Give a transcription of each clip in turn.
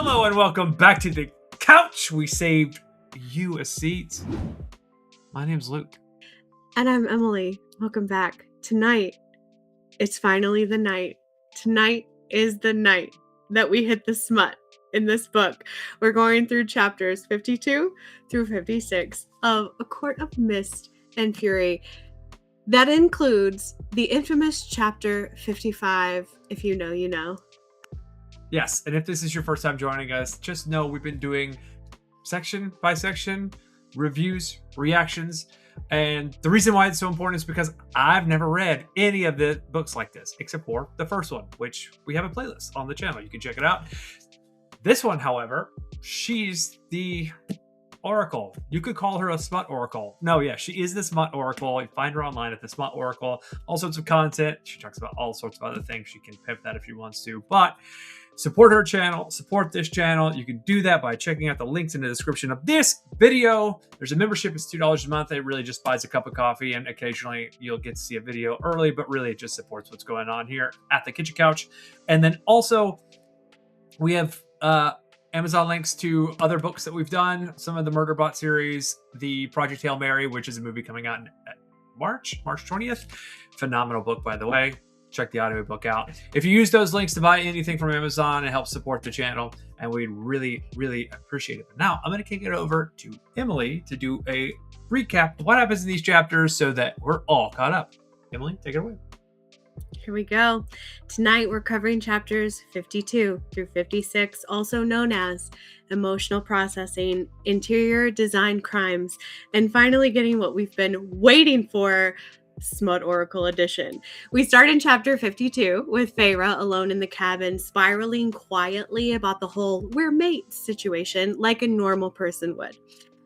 Hello and welcome back to the couch. We saved you a seat. My name's Luke. And I'm Emily. Welcome back. Tonight, it's finally the night. Tonight is the night that we hit the SMUT in this book. We're going through chapters 52 through 56 of A Court of Mist and Fury. That includes the infamous chapter 55, if you know, you know. Yes, and if this is your first time joining us, just know we've been doing section by section reviews, reactions, and the reason why it's so important is because I've never read any of the books like this, except for the first one, which we have a playlist on the channel. You can check it out. This one, however, she's the Oracle. You could call her a SMUT Oracle. No, yeah, she is the SMUT Oracle. You find her online at the SMUT Oracle. All sorts of content. She talks about all sorts of other things. She can pimp that if she wants to, but support her channel, support this channel. You can do that by checking out the links in the description of this video. There's a membership, it's $2 a month. It really just buys a cup of coffee, and occasionally you'll get to see a video early, but really it just supports what's going on here at the Kitchen Couch. And then also we have Amazon links to other books that we've done, some of the Murderbot series, the Project Hail Mary, which is a movie coming out in March 20th. Phenomenal book, by the way. Check the audiobook out. If you use those links to buy anything from Amazon, it helps support the channel, and we'd really, really appreciate it. But now I'm going to kick it over to Emily to do a recap of what happens in these chapters so that we're all caught up. Emily, take it away. Here we go. Tonight we're covering chapters 52 through 56, also known as emotional processing, interior design crimes, and finally getting what we've been waiting for, SMUT Oracle Edition. We start in chapter 52 with Feyre alone in the cabin, spiraling quietly about the whole "we're mates" situation like a normal person would.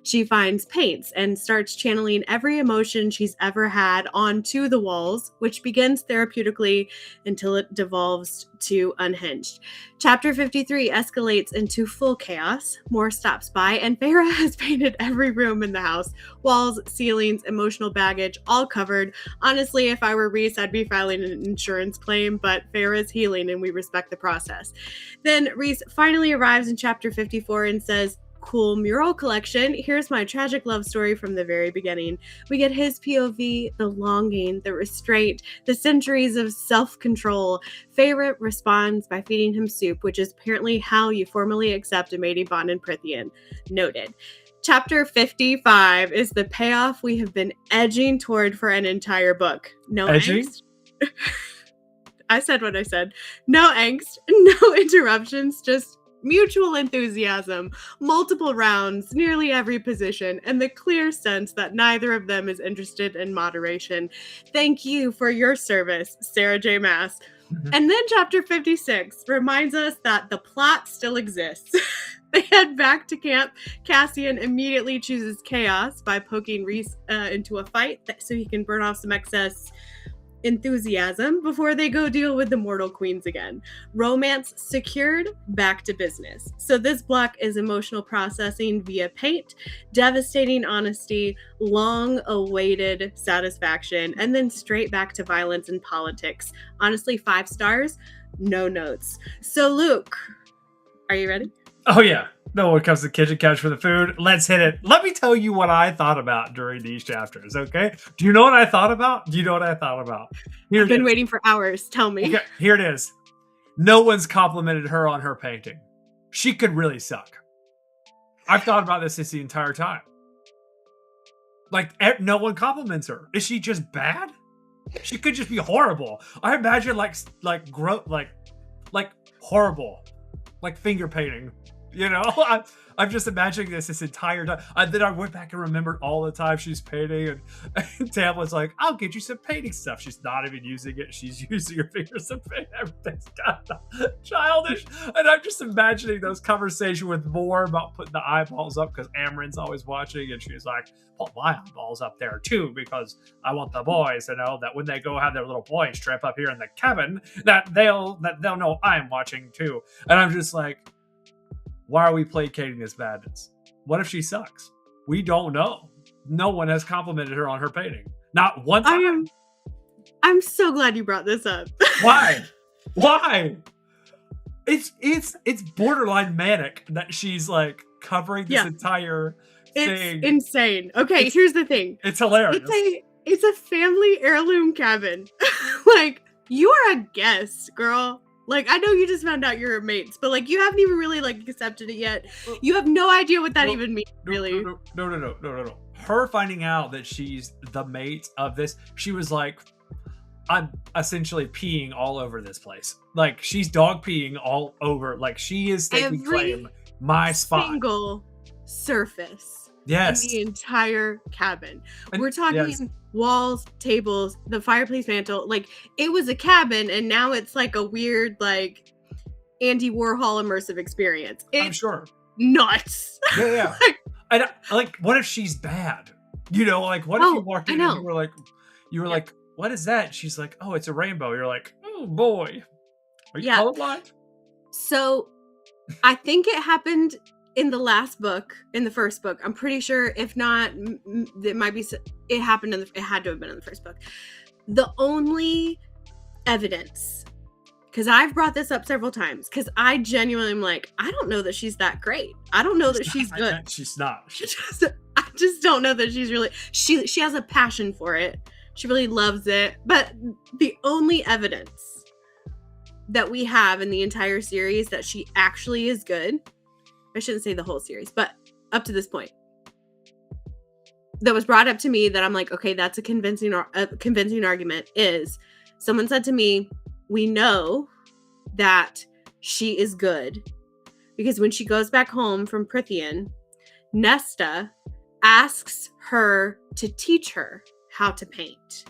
She finds paints and starts channeling every emotion she's ever had onto the walls, which begins therapeutically until it devolves to unhinged. Chapter 53 escalates into full chaos. Moore stops by, and Feyre has painted every room in the house. Walls, ceilings, emotional baggage, all covered. Honestly, if I were Rhys, I'd be filing an insurance claim, but Feyre is healing and we respect the process. Then Rhys finally arrives in chapter 54 and says, "Cool mural collection. Here's my tragic love story from the very beginning." We get his POV, the longing, the restraint, the centuries of self-control. Feyre responds by feeding him soup, which is apparently how you formally accept a mating bond in Prythian. Noted. Chapter 55 is the payoff we have been edging toward for an entire book. No angst. I said what I said. No angst, no interruptions, just mutual enthusiasm, multiple rounds, nearly every position, and the clear sense that neither of them is interested in moderation. Thank you for your service, Sarah J. Maas. And then chapter 56 reminds us that the plot still exists. They head back to camp. Cassian immediately chooses chaos by poking Rhys into a fight so he can burn off some excess enthusiasm before they go deal with the mortal queens again. Romance secured, back to business. So this block is emotional processing via paint, devastating honesty, long-awaited satisfaction, and then straight back to violence and politics. Honestly, 5 stars, no notes. So Luke, are you ready? Oh yeah. No one comes to the Kitchen Couch for the food. Let's hit it. Let me tell you what I thought about during these chapters, okay? Do you know what I thought about? Here I've been waiting for hours. Tell me. Okay, here it is. No one's complimented her on her painting. She could really suck. I've thought about this the entire time. Like, no one compliments her. Is she just bad? She could just be horrible. I imagine like horrible, like finger painting. You know, I'm just imagining this entire time. Then I went back and remembered all the time she's painting, and Tam was like, "I'll get you some painting stuff." She's not even using it. She's using her fingers to paint. Everything's kind of childish. And I'm just imagining those conversations with Moore about putting the eyeballs up because Amren's always watching, and she's like, "Put my eyeballs up there too because I want the boys to know that when they go have their little boys trip up here in the cabin, that they'll know I'm watching too." And I'm just like, why are we placating this madness? What if she sucks? We don't know. No one has complimented her on her painting. Not one time. I'm so glad you brought this up. Why? Why? It's borderline manic that she's like covering this entire thing. It's insane. Okay, here's the thing. It's hilarious. It's a family heirloom cabin. Like, you are a guest, girl. Like, I know you just found out you're mates, but like, you haven't even really like accepted it yet. You have no idea what that even means, really. No. Her finding out that she's the mate of this, she was like, I'm essentially peeing all over this place. Like, she's dog peeing all over. Like, she is taking claim my spot. Single surface. Yes. In the entire cabin. We're talking walls, tables, the fireplace mantle. Like, it was a cabin, and now it's like a weird, like, Andy Warhol immersive experience. I'm sure. Nuts. Yeah. And like, what if she's bad? You know, like, what if you walked in and you were like, what is that? She's like, oh, it's a rainbow. You're like, oh boy. Are you colorblind? So I think it happened in the last book, in the first book. I'm pretty sure. If not, it might be. It happened it had to have been in the first book. The only evidence, because I've brought this up several times, because I genuinely am like, I don't know that she's that great. I don't know that she's good. She's not. I just don't know that she's really. She has a passion for it. She really loves it. But the only evidence that we have in the entire series that she actually is good, I shouldn't say the whole series, but up to this point, that was brought up to me that I'm like, okay, that's a convincing argument, is someone said to me, we know that she is good because when she goes back home from Prithian, Nesta asks her to teach her how to paint.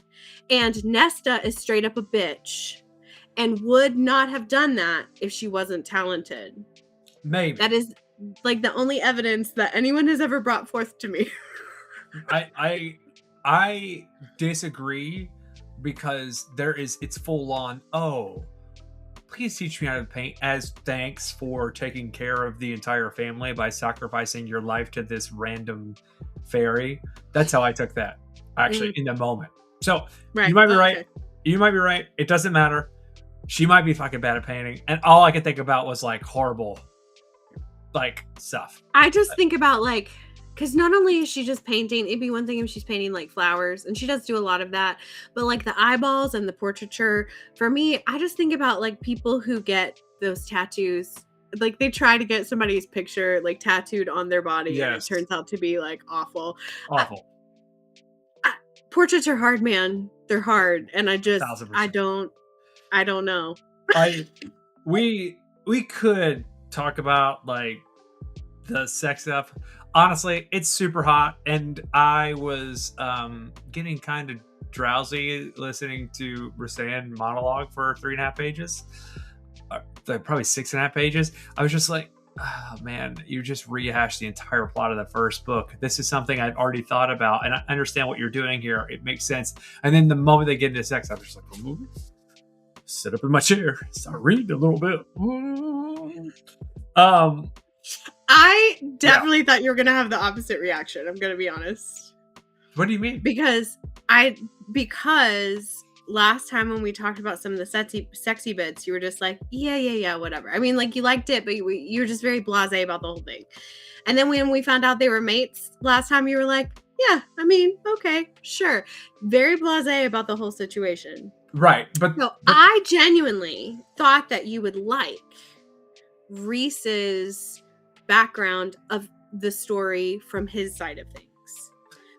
And Nesta is straight up a bitch and would not have done that if she wasn't talented. Maybe. That is like the only evidence that anyone has ever brought forth to me. I disagree, because it's full on, oh, please teach me how to paint as thanks for taking care of the entire family by sacrificing your life to this random fairy. That's how I took that, actually, in the moment. So you might be right. Okay. You might be right. It doesn't matter. She might be fucking bad at painting. And all I could think about was like horrible, like, stuff. I just think about like, because not only is she just painting, it'd be one thing if she's painting like flowers, and she does do a lot of that, but like the eyeballs and the portraiture, for me, I just think about like people who get those tattoos, like they try to get somebody's picture like tattooed on their body, and it turns out to be like awful. Portraits are hard, man. They're hard, and I just, 1,000%. I don't know. We could talk about like the sex stuff. Honestly, it's super hot, and I was getting kind of drowsy listening to Rasan monologue for 3.5 pages. Probably 6.5 pages. I was just like, oh man, you just rehashed the entire plot of the first book. This is something I've already thought about, and I understand what you're doing here. It makes sense. And then the moment they get into sex, I'm just like, sit up in my chair, start reading a little bit. I definitely thought you were gonna have the opposite reaction. I'm gonna be honest. What do you mean? Because last time when we talked about some of the sexy bits, you were just like, yeah, whatever. I mean, like, you liked it, but you were just very blasé about the whole thing. And then when we found out they were mates last time, you were like, yeah, I mean, okay, sure. Very blasé about the whole situation. Right. But I genuinely thought that you would like Rhys's background of the story from his side of things,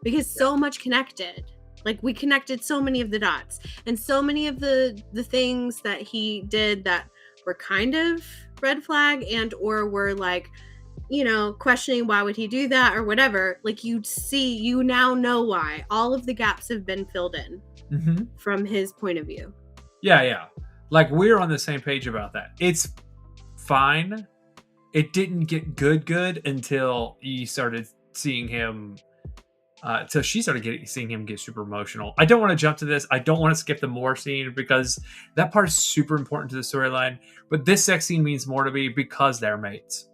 because so much connected. Like, we connected so many of the dots, and so many of the things that he did that were kind of red flag and or were like, you know, questioning why would he do that or whatever. Like, you now know why all of the gaps have been filled in from his point of view. Yeah. Like, we're on the same page about that. It's fine. It didn't get good until you started seeing him. So she started seeing him get super emotional. I don't want to jump to this. I don't want to skip the more scene, because that part is super important to the storyline. But this sex scene means more to me because they're mates.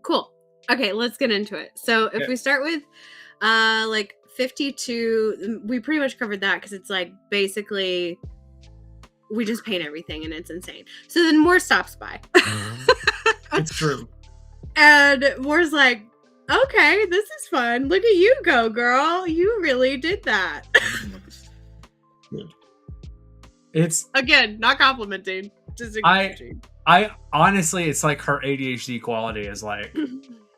Cool. Okay, let's get into it. So if we start with like 52, we pretty much covered that, because it's like basically we just paint everything and it's insane. So then Moore stops by. It's true. And Moore's like, okay, this is fun. Look at you go, girl. You really did that. It's again, not complimenting, just encouraging. I honestly, it's like her ADHD quality is like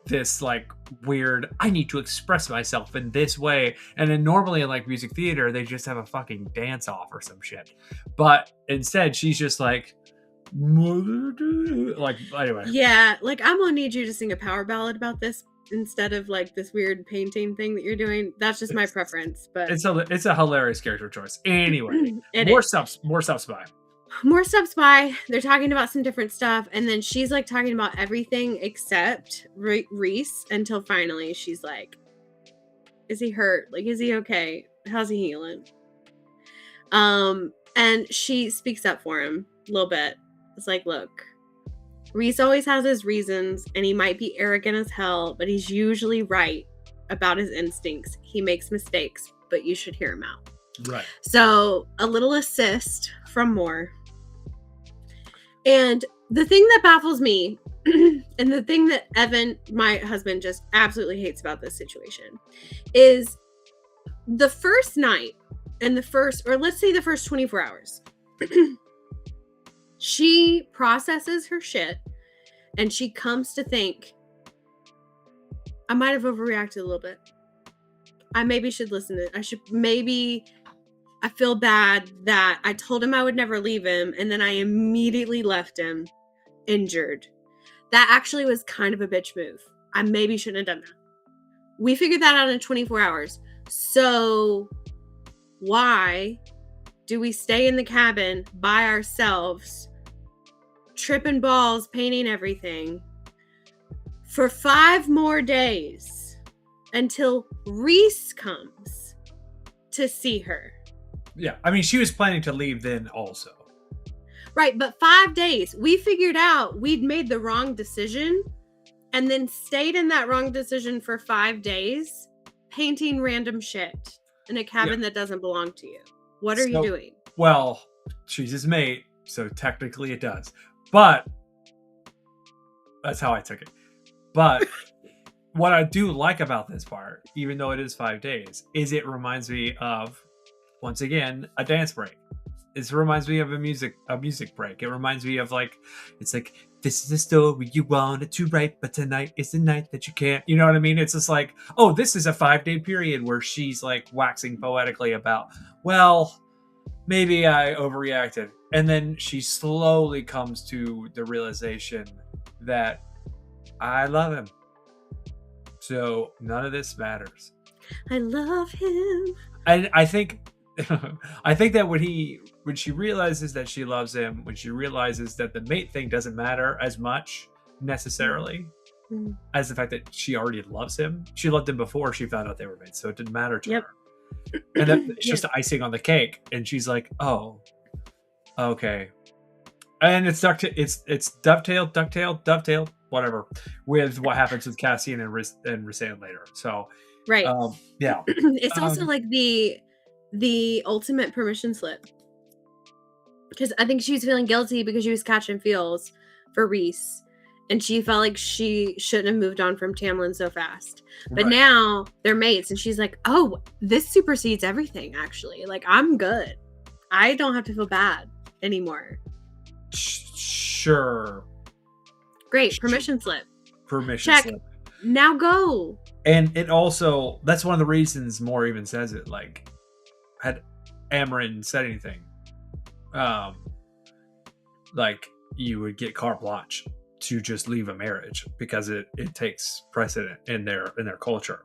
this like weird, I need to express myself in this way. And then normally in like music theater, they just have a fucking dance off or some shit. But instead, she's just like anyway. Yeah, like I'm gonna need you to sing a power ballad about this instead of like this weird painting thing that you're doing. That's just my preference, but it's a hilarious character choice. Anyway, more stops by. More stops by. They're talking about some different stuff, and then she's like talking about everything except Rhys until finally she's like, "Is he hurt? Like, is he okay? How's he healing?" And she speaks up for him a little bit. It's like, look, Rhys always has his reasons, and he might be arrogant as hell, but he's usually right about his instincts. He makes mistakes, but you should hear him out. Right. So a little assist from Moore. And the thing that baffles me, and the thing that Evan, my husband, just absolutely hates about this situation, is the first night and let's say the first 24 hours, she processes her shit and she comes to think, I might have overreacted a little bit. I maybe should listen to it. I feel bad that I told him I would never leave him, and then I immediately left him injured. That actually was kind of a bitch move. I maybe shouldn't have done that. We figured that out in 24 hours. So why do we stay in the cabin by ourselves, tripping balls, painting everything, for 5 more days until Rhys comes to see her? Yeah, I mean, she was planning to leave then also. Right, but 5 days. We figured out we'd made the wrong decision and then stayed in that wrong decision for 5 days, painting random shit in a cabin that doesn't belong to you. What are you doing? Well, she's his mate, so technically it does. But that's how I took it. But what I do like about this part, even though it is 5 days, is it reminds me of, once again, a dance break. It reminds me of a music break. It reminds me of like, it's like, this is the story you wanted to write, but tonight is the night that you can't. You know what I mean? It's just like, oh, this is a 5-day period where she's like waxing poetically about, well, maybe I overreacted. And then she slowly comes to the realization that I love him. So none of this matters. I love him. And I think that when she realizes that she loves him, when she realizes that the mate thing doesn't matter as much necessarily as the fact that she already loves him. She loved him before she found out they were mates, so it didn't matter to her. And then it's just icing on the cake, and she's like, "Oh, okay." And it's dovetail, whatever, with what happens with Cassian and Rhys later. So, right, yeah, it's also like the ultimate permission slip, because I think she was feeling guilty because she was catching feels for Rhys, and she felt like she shouldn't have moved on from Tamlin so fast. But now they're mates, and she's like, oh, this supersedes everything, actually. Like, I'm good. I don't have to feel bad anymore. Sure. Great. Permission slip. Permission Check. slip. Now go. And it also, that's one of the reasons Moore even says it, like, had Amren said anything, like, you would get carte blanche to just leave a marriage because it takes precedent in their culture.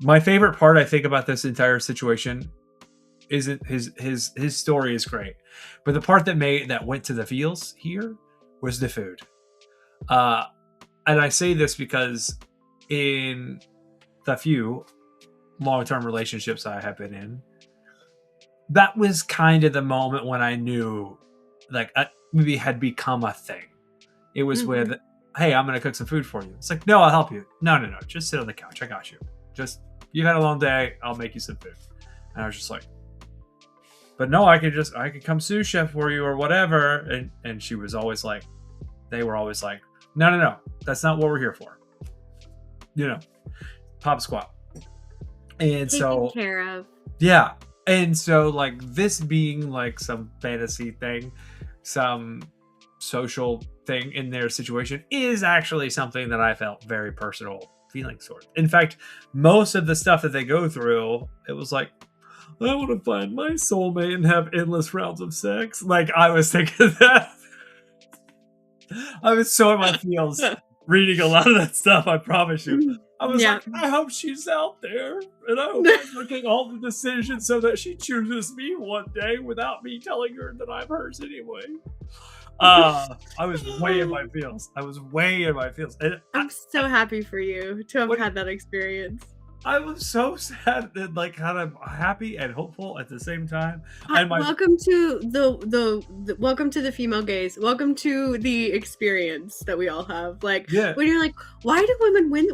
My favorite part, I think, about this entire situation isn't his story is great, but the part that went to the feels here was the food. And I say this because in the few long-term relationships I have been in, that was kind of the moment when I knew, like, maybe had become a thing. It was with, hey, I'm going to cook some food for you. It's like, no, I'll help you. No. Just sit on the couch. I got you. Just, you've had a long day. I'll make you some food. And I was just like, but no, I could come sous chef for you or whatever. And she was always like, they were always like, no, that's not what we're here for. Pop squat. And taken care of. Yeah. And so like this being like some fantasy thing, some social thing in their situation is actually something that I felt very personal feelings toward. In fact, most of the stuff that they go through, it was like, I want to find my soulmate and have endless rounds of sex. Like I was thinking that. I was so in my feels reading a lot of that stuff, I promise you. I was like, I hope she's out there, and I hope I'm making all the decisions so that she chooses me one day without me telling her that I'm hers anyway. I was way in my feels. And I'm so happy for you to have had that experience. I was so sad and like kind of happy and hopeful at the same time. Welcome to the female gaze. Welcome to the experience that we all have. Like when you're like, why do women read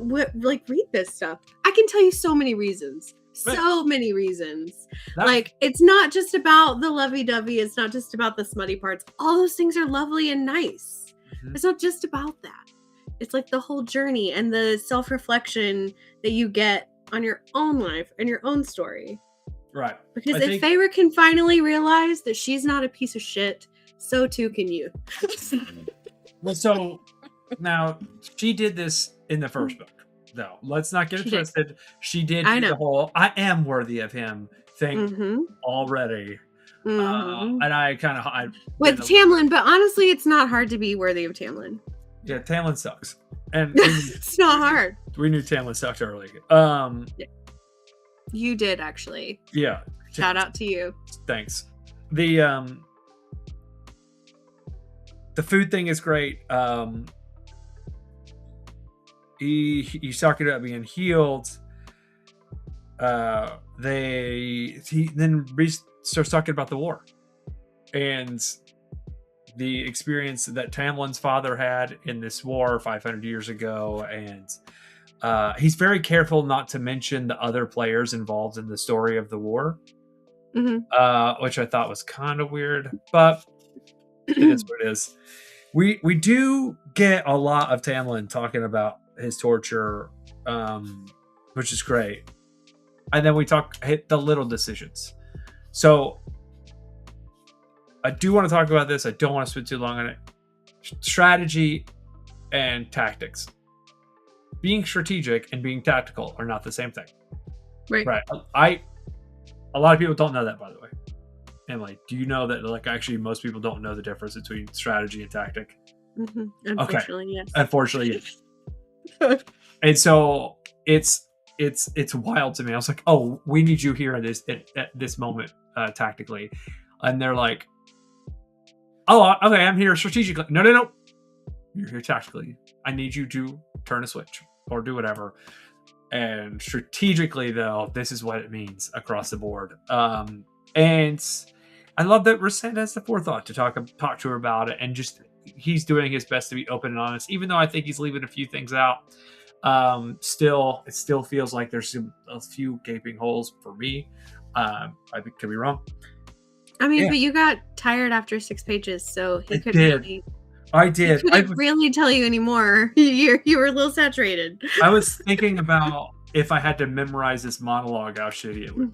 this stuff? I can tell you so many reasons. So many reasons. Like it's not just about the lovey-dovey. It's not just about the smutty parts. All those things are lovely and nice. Mm-hmm. It's not just about that. It's like the whole journey and the self-reflection that you get on your own life and your own story. Right. Because if Feyre can finally realize that she's not a piece of shit, so too can you. Well, so now she did this in the first book, though. Let's not get it twisted. She did the whole I am worthy of him thing already. Mm-hmm. And I kind of with Tamlin, but honestly, it's not hard to be worthy of Tamlin. Yeah, Tamlin sucks. And it's not hard. We knew Tamlin sucked early. You did actually. Yeah. Shout out to you. Thanks. The food thing is great. He's talking about being healed. Then Rhys starts talking about the war and the experience that Tamlin's father had in this war 500 years ago. And he's very careful not to mention the other players involved in the story of the war, which I thought was kind of weird, but it is what it is. We do get a lot of Tamlin talking about his torture, which is great. And then we hit the little decisions. So I do want to talk about this. I don't want to spend too long on it. Strategy and tactics. Being strategic and being tactical are not the same thing. Right. A lot of people don't know that, by the way. Emily, do you know that like actually most people don't know the difference between strategy and tactic? Unfortunately, yes. Unfortunately, yes. And so it's wild to me. I was like, oh, we need you here at this moment tactically. And they're like, oh, okay, I'm here strategically. No. You're here tactically. I need you to turn a switch or do whatever. And strategically, though, this is what it means across the board. And I love that Rhys has the forethought to talk to her about it. And just he's doing his best to be open and honest, even though I think he's leaving a few things out. It still feels like there's a few gaping holes for me. I could be wrong. I mean, but you got tired after 6 pages, so he couldn't really. I did. He couldn't really tell you anymore. You were a little saturated. I was thinking about if I had to memorize this monologue, how shitty it would.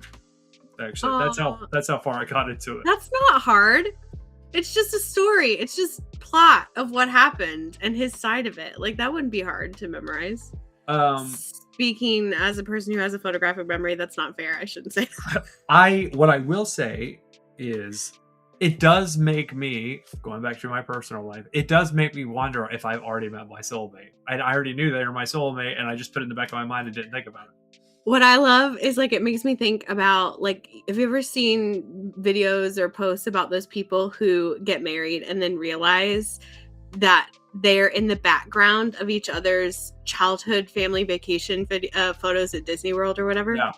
Actually, that's how far I got into it. That's not hard. It's just a story. It's just plot of what happened and his side of it. Like that wouldn't be hard to memorize. Speaking as a person who has a photographic memory, that's not fair. I shouldn't say that. What I will say is it does make me, going back to my personal life, it does make me wonder if I've already met my soulmate. I already knew they were my soulmate and I just put it in the back of my mind and didn't think about it. What I love is like it makes me think about like, have you ever seen videos or posts about those people who get married and then realize that they're in the background of each other's childhood family vacation photos at Disney World or whatever? Yeah.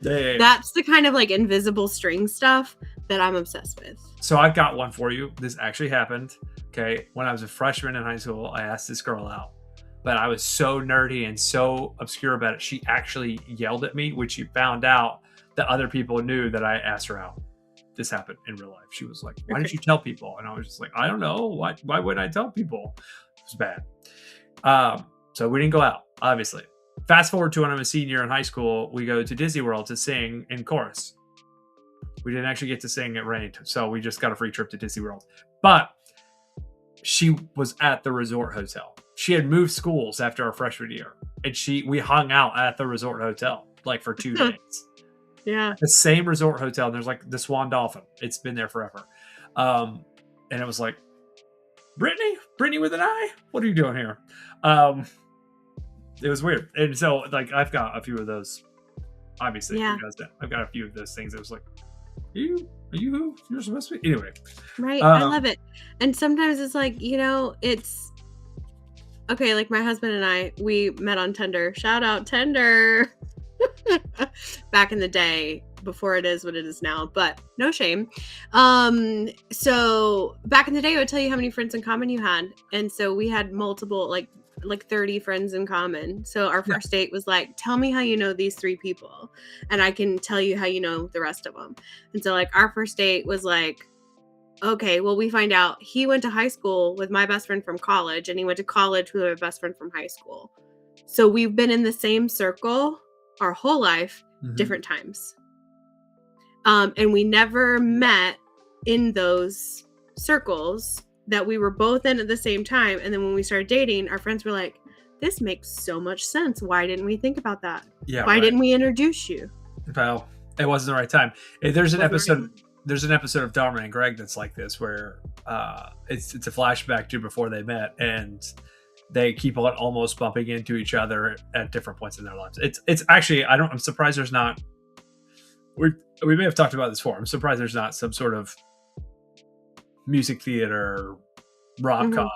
That's the kind of like invisible string stuff that I'm obsessed with. So I've got one for you. This actually happened. Okay. When I was a freshman in high school, I asked this girl out, but I was so nerdy and so obscure about it. She actually yelled at me when she found out the other people knew that I asked her out. This happened in real life. She was like, why did you tell people? And I was just like, I don't know. Why would I tell people? It was bad. So we didn't go out, obviously. Fast forward to when I'm a senior in high school, we go to Disney World to sing in chorus. We didn't actually get to sing, it rained. So we just got a free trip to Disney World. But she was at the resort hotel. She had moved schools after our freshman year. And we hung out at the resort hotel like for 2 days. Yeah. The same resort hotel. And there's like the Swan Dolphin. It's been there forever. And it was like, Brittany with an I? What are you doing here? It was weird. And so like I've got a few of those. Obviously, you guys know. I've got a few of those things. It was like, are you who you're supposed to be? Anyway. Right. I love it. And sometimes it's like, it's okay, like my husband and I, we met on Tinder. Shout out Tinder. Back in the day, before it is what it is now, but no shame. So back in the day, I would tell you how many friends in common you had. And so we had multiple, like 30 friends in common. So our first date was like, tell me how you know these 3 people, and I can tell you how you know the rest of them. And so like our first date was like, okay, well, we find out he went to high school with my best friend from college, and he went to college with my best friend from high school. So we've been in the same circle our whole life, different times. And we never met in those circles that we were both in at the same time. And then when we started dating, our friends were like, this makes so much sense. Why didn't we think about that? Yeah. Why didn't we introduce you? Well, it wasn't the right time. There's an episode of Dharma and Greg that's like this, where it's a flashback to before they met, and they keep on almost bumping into each other at different points in their lives. It's actually, I'm surprised there's not, we may have talked about this before. I'm surprised there's not some sort of music theater rom-com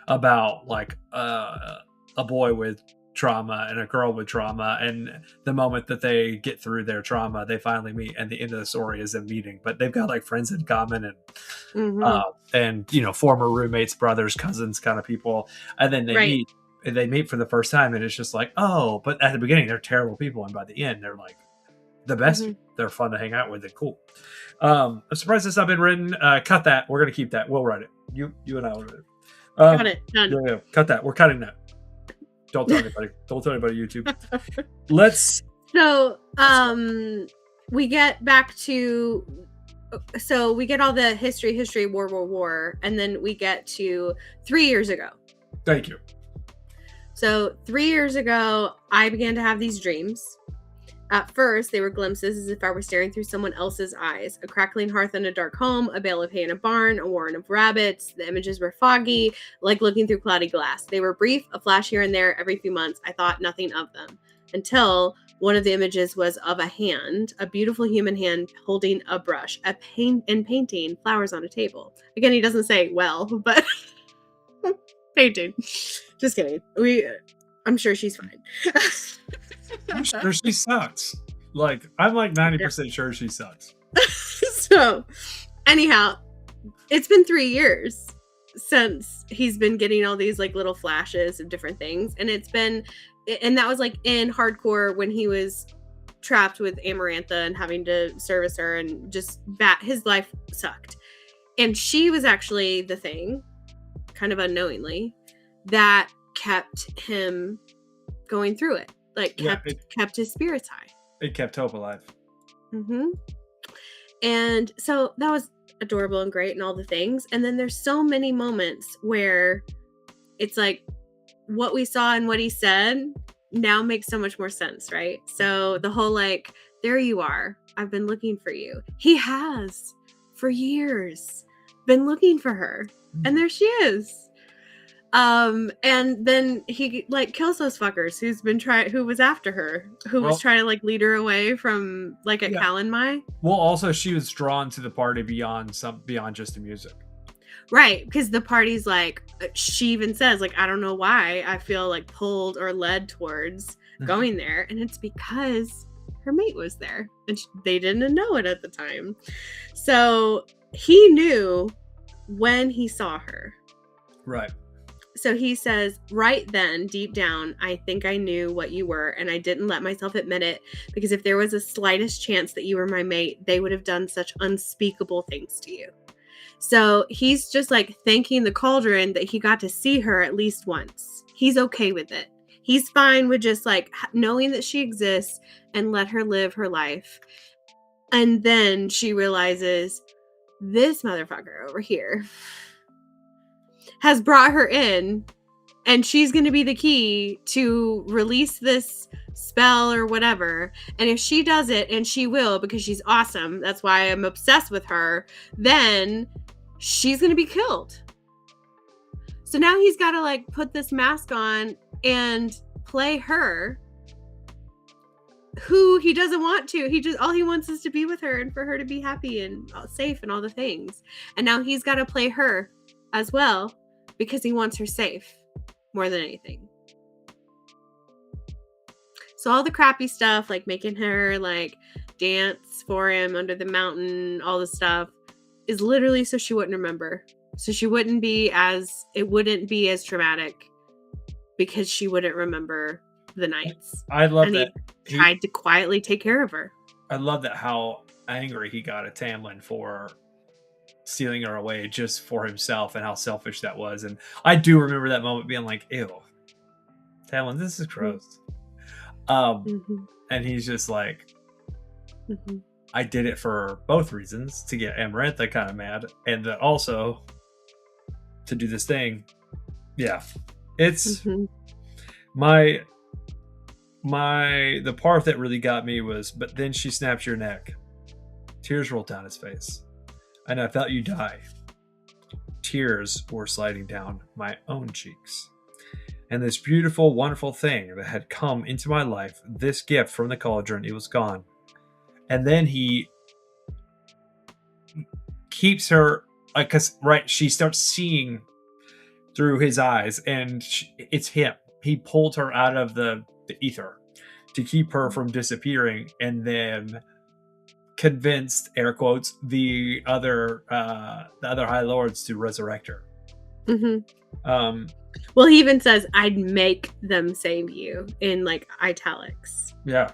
about like a boy with trauma and a girl with trauma, and the moment that they get through their trauma, they finally meet, and the end of the story is them meeting, but they've got like friends in common, and former roommates, brothers, cousins kind of people, and then they meet for the first time, and it's just like, oh, but at the beginning they're terrible people, and by the end they're like the best. They're fun to hang out with and cool. I'm surprised it's not been written. Cut that. We're gonna keep that. We'll write it. You and I will write it. Got it. Done. Yeah, cut that. We're cutting that. Don't tell anybody. Don't tell anybody. YouTube. We get back to. So we get all the history, war, and then we get to 3 years ago. Thank you. So 3 years ago, I began to have these dreams. At first, they were glimpses as if I were staring through someone else's eyes. A crackling hearth in a dark home, a bale of hay in a barn, a warren of rabbits. The images were foggy, like looking through cloudy glass. They were brief, a flash here and there every few months. I thought nothing of them. Until one of the images was of a hand, a beautiful human hand holding a brush, painting flowers on a table. Again, he doesn't say well, but painting. Just kidding. I'm sure she's fine. I'm sure she sucks. Like, I'm like 90% sure she sucks. So, anyhow, it's been 3 years since he's been getting all these like little flashes of different things. And that was like in hardcore when he was trapped with Amarantha and having to service her, and just his life sucked. And she was actually the thing, kind of unknowingly, that kept him going through it. Like kept his spirits high. It kept hope alive. And so that was adorable and great and all the things. And then there's so many moments where it's like what we saw and what he said now makes so much more sense, right? So the whole like, there you are. I've been looking for you. He has for years been looking for her. And there she is. And then he like kills those fuckers who was after her, was trying to like lead her away from like a Kalanmai. Well, also she was drawn to the party beyond just the music. Right. Because the party's like, she even says like, I don't know why I feel like pulled or led towards going there. And it's because her mate was there and they didn't know it at the time. So he knew when he saw her. Right. So he says, right then, deep down, I think I knew what you were, and I didn't let myself admit it, because if there was the slightest chance that you were my mate, they would have done such unspeakable things to you. So he's just like thanking the cauldron that he got to see her at least once. He's okay with it. He's fine with just like knowing that she exists and let her live her life. And then she realizes this motherfucker over here has brought her in, and she's going to be the key to release this spell or whatever. And if she does it, and she will, because she's awesome, that's why I'm obsessed with her, then she's going to be killed. So now he's got to like put this mask on and play her, who he doesn't want to. All he wants is to be with her and for her to be happy and safe and all the things. And now he's got to play her as well, because he wants her safe more than anything. So all the crappy stuff, like making her like dance for him under the mountain, all the stuff, is literally so she wouldn't remember. So she wouldn't be it wouldn't be as traumatic, because she wouldn't remember the nights. I love that. He tried to quietly take care of her. I love that how angry he got at Tamlin for stealing her away just for himself, and how selfish that was. And I do remember that moment being like, ew, Tamlin, this is gross. And he's just like, I did it for both reasons, to get Amarantha kind of mad, and then also to do this thing. Yeah. It's the part that really got me was, but then she snaps your neck. Tears rolled down his face, and I felt you die. Tears were sliding down my own cheeks. And this beautiful, wonderful thing that had come into my life, this gift from the cauldron, it was gone. And then he keeps her, like, cause right, she starts seeing through his eyes, and it's him. He pulled her out of the ether to keep her from disappearing, and then convinced, air quotes, the other High Lords to resurrect her. Well, he even says, "I'd make them save you," in like italics. Yeah.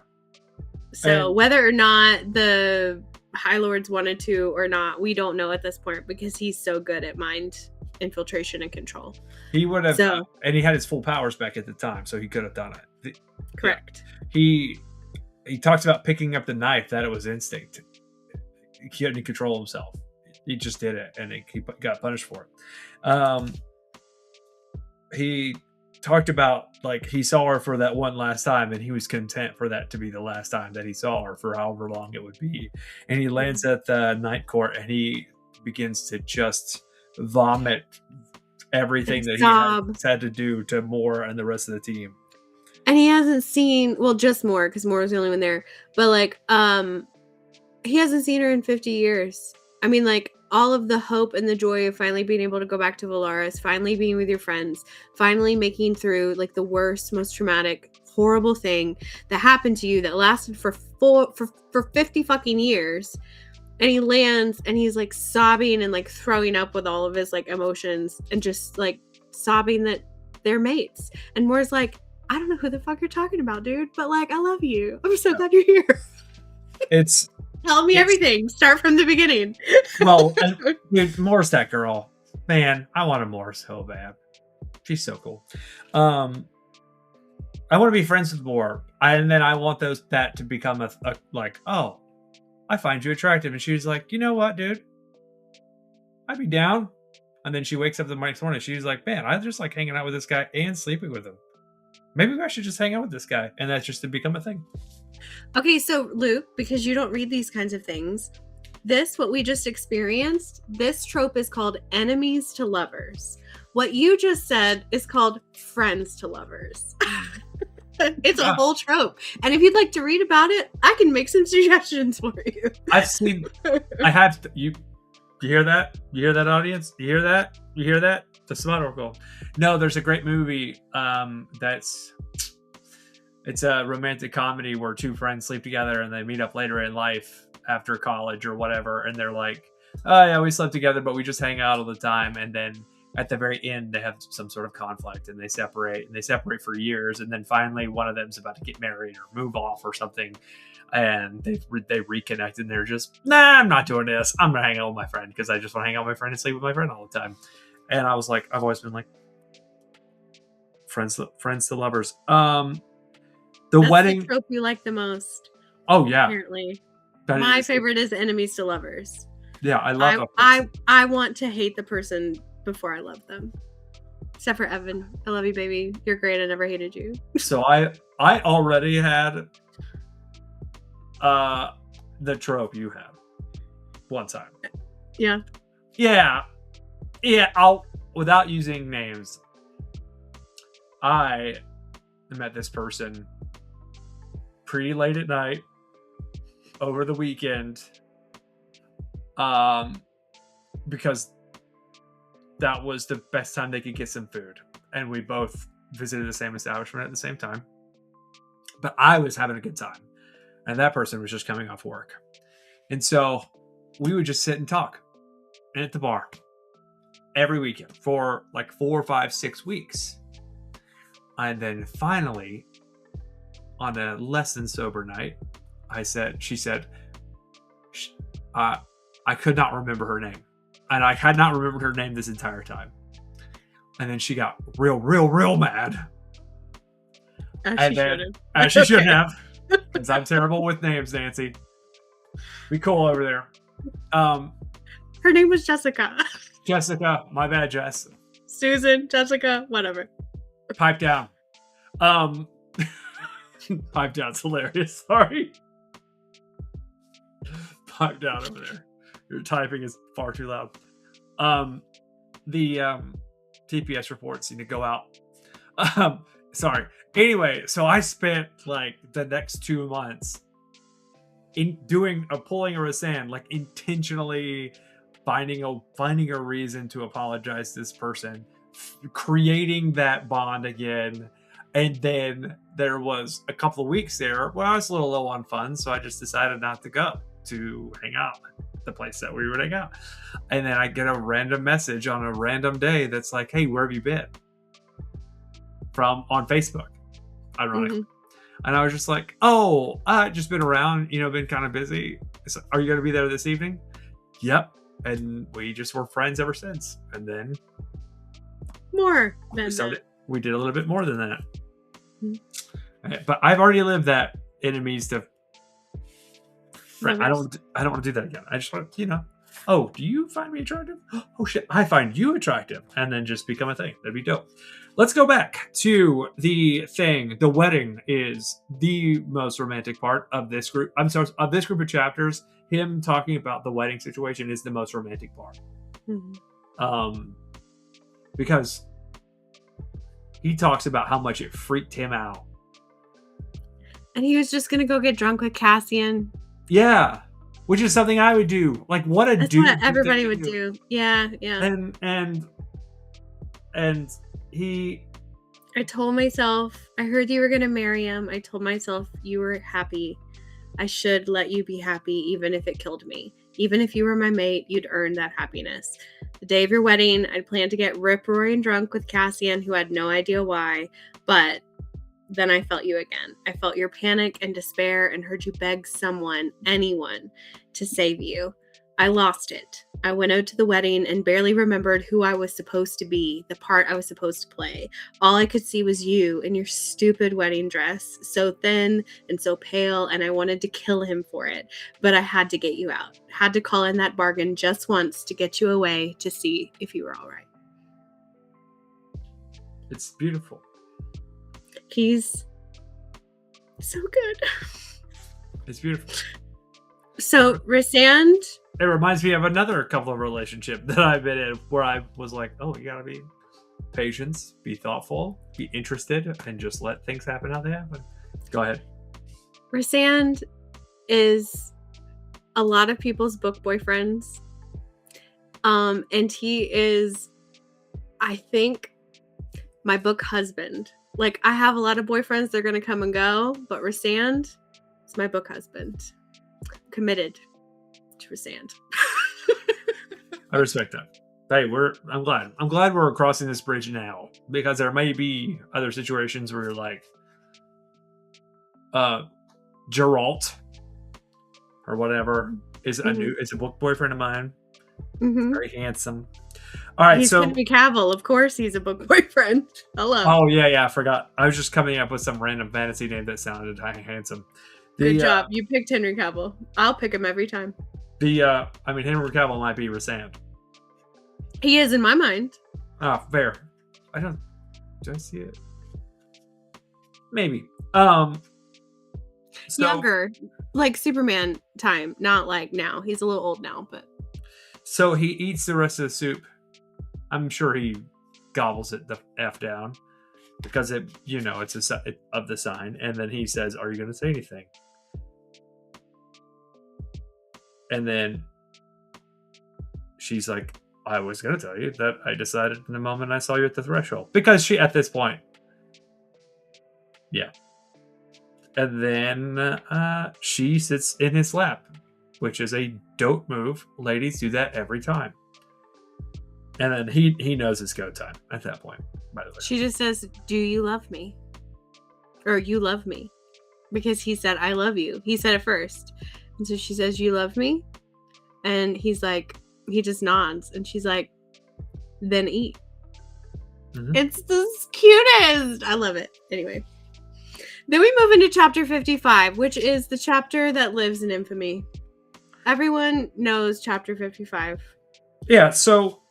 So whether or not the High Lords wanted to or not, we don't know at this point, because he's so good at mind infiltration and control. He would have, and he had his full powers back at the time, so he could have done it. Correct. Yeah. He talks about picking up the knife, that it was instinct. He couldn't control himself. He just did it, and he got punished for it. He talked about, like, he saw her for that one last time, and he was content for that to be the last time that he saw her, for however long it would be. And he lands at the night court, and he begins to just vomit everything that he had to do to Moore and the rest of the team. And he hasn't seen, well, just Moore, because Moore was the only one there, but like he hasn't seen her in 50 years. I mean, like, all of the hope and the joy of finally being able to go back to Valaris, finally being with your friends, finally making through like the worst, most traumatic, horrible thing that happened to you that lasted for 50 fucking years. And he lands and he's like sobbing and like throwing up with all of his like emotions and just like sobbing that they're mates. And Moore's like, I don't know who the fuck you're talking about, dude, but like, I love you. I'm so glad you're here. Tell me everything. Start from the beginning. Well, and Moore's that girl. Man, I want a Moore so bad. She's so cool. I want to be friends with Moore. And then I want that to become a like, oh, I find you attractive. And she's like, you know what, dude? I'd be down. And then she wakes up the next morning. She's like, man, I just like hanging out with this guy and sleeping with him. Maybe I should just hang out with this guy. And that's just to become a thing. Okay, so Luke, because you don't read these kinds of things, what we just experienced, this trope is called enemies to lovers. What you just said is called friends to lovers. It's a whole trope. And if you'd like to read about it, I can make some suggestions for you. You hear that? You hear that, audience? You hear that? You hear that? The SMUT Oracle. No, there's a great movie it's a romantic comedy where two friends sleep together and they meet up later in life after college or whatever. And they're like, oh yeah, we slept together, but we just hang out all the time. And then at the very end, they have some sort of conflict and they separate for years. And then finally one of them's about to get married or move off or something. And they reconnect and they're just, nah, I'm not doing this. I'm going to hang out with my friend because I just want to hang out with my friend and sleep with my friend all the time. And I was like, I've always been like, friends to lovers. That's wedding. The trope you like the most. Oh, yeah. Apparently. My favorite is enemies to lovers. Yeah, I love I want to hate the person before I love them. Except for Evan. I love you, baby. You're great. I never hated you. So I already had the trope you have one time. Yeah. Yeah. Without using names, I met this person pretty late at night over the weekend, because that was the best time they could get some food, and we both visited the same establishment at the same time. But I was having a good time, and that person was just coming off work, and so we would just sit and talk at the bar every weekend for like 4, 5, 6 weeks. And then finally, on a less than sober night, she said, I could not remember her name. And I had not remembered her name this entire time. And then she got real mad. As she shouldn't have. Because I'm terrible with names, Nancy. Be cool over there. Her name was Jessica. Jessica, my bad, Jess. Susan, Jessica, whatever. Pipe down. Pipe down's hilarious. Sorry. Pipe down over there. Your typing is far too loud. The TPS reports need to go out. Sorry. Anyway, so I spent like the next 2 months in doing pulling a Rasan, like intentionally finding a reason to apologize to this person, creating that bond again. And then there was a couple of weeks there where I was a little low on funds, so I just decided not to go to hang out at the place that we would hang out. And then I get a random message on a random day that's like, hey, where have you been? On Facebook, ironically. Mm-hmm. And I was just like, oh, I've just been around, been kind of busy. So, are you going to be there this evening? Yep. And we just were friends ever since. And then more than that. We did a little bit more than that. Mm-hmm. But I've already lived that enemies to friend. I don't want to do that again. I just want oh, do you find me attractive? Oh shit, I find you attractive. And then just become a thing. That'd be dope. Let's go back to the thing. The wedding is the most romantic part of this group. I'm sorry, of this group of chapters. Him talking about the wedding situation is the most romantic part. Mm-hmm. Because he talks about how much it freaked him out. And he was just going to go get drunk with Cassian. Yeah. Which is something I would do. Like, what a dude. That's what everybody would do. Yeah. And he... I told myself, I heard you were going to marry him. I told myself you were happy. I should let you be happy, even if it killed me. Even if you were my mate, you'd earn that happiness. The day of your wedding, I'd planned to get rip-roaring drunk with Cassian, who had no idea why. But then I felt you again. I felt your panic and despair and heard you beg someone, anyone, to save you. I lost it. I went out to the wedding and barely remembered who I was supposed to be, the part I was supposed to play. All I could see was you in your stupid wedding dress, so thin and so pale, and I wanted to kill him for it. But I had to get you out. Had to call in that bargain just once to get you away to see if you were all right. It's beautiful. He's so good. It's beautiful. So, Rhysand... It reminds me of another couple of relationships that I've been in where I was like, oh, you gotta be patient, be thoughtful, be interested, and just let things happen how they happen. Go ahead. Rhysand is a lot of people's book boyfriends. And he is, I think, my book husband. Like, I have a lot of boyfriends, they're gonna come and go, but Rhysand is my book husband. Committed to Rhysand. I respect that. Hey, I'm glad. I'm glad we're crossing this bridge now, because there may be other situations where you're like, Geralt or whatever is a book boyfriend of mine. Mm-hmm. Very handsome. All right, He's so Henry Cavill. Of course, he's a book boyfriend. Hello. oh yeah, I forgot. I was just coming up with some random fantasy name that sounded handsome. Good job. You picked Henry Cavill. I'll pick him every time. I mean, Henry Cavill might be Rhysand. He is in my mind. Ah, fair. Do I see it? Maybe. Younger, like Superman time, not like now. He's a little old now, but. So he eats the rest of the soup. I'm sure he gobbles it the F down because it's of the sign. And then he says, "Are you going to say anything?" And then she's like, "I was going to tell you that I decided in the moment I saw you at the threshold." Because she, at this point. Yeah. And then she sits in his lap, which is a dope move. Ladies do that every time. And then he knows it's go time at that point, by the way. She just says, "Do you love me?" Or "You love me." Because he said, "I love you." He said it first. And so she says, "You love me?" And he's like, he just nods. And she's like, "Then eat." Mm-hmm. It's the cutest. I love it. Anyway. Then we move into chapter 55, which is the chapter that lives in infamy. Everyone knows chapter 55. Yeah, so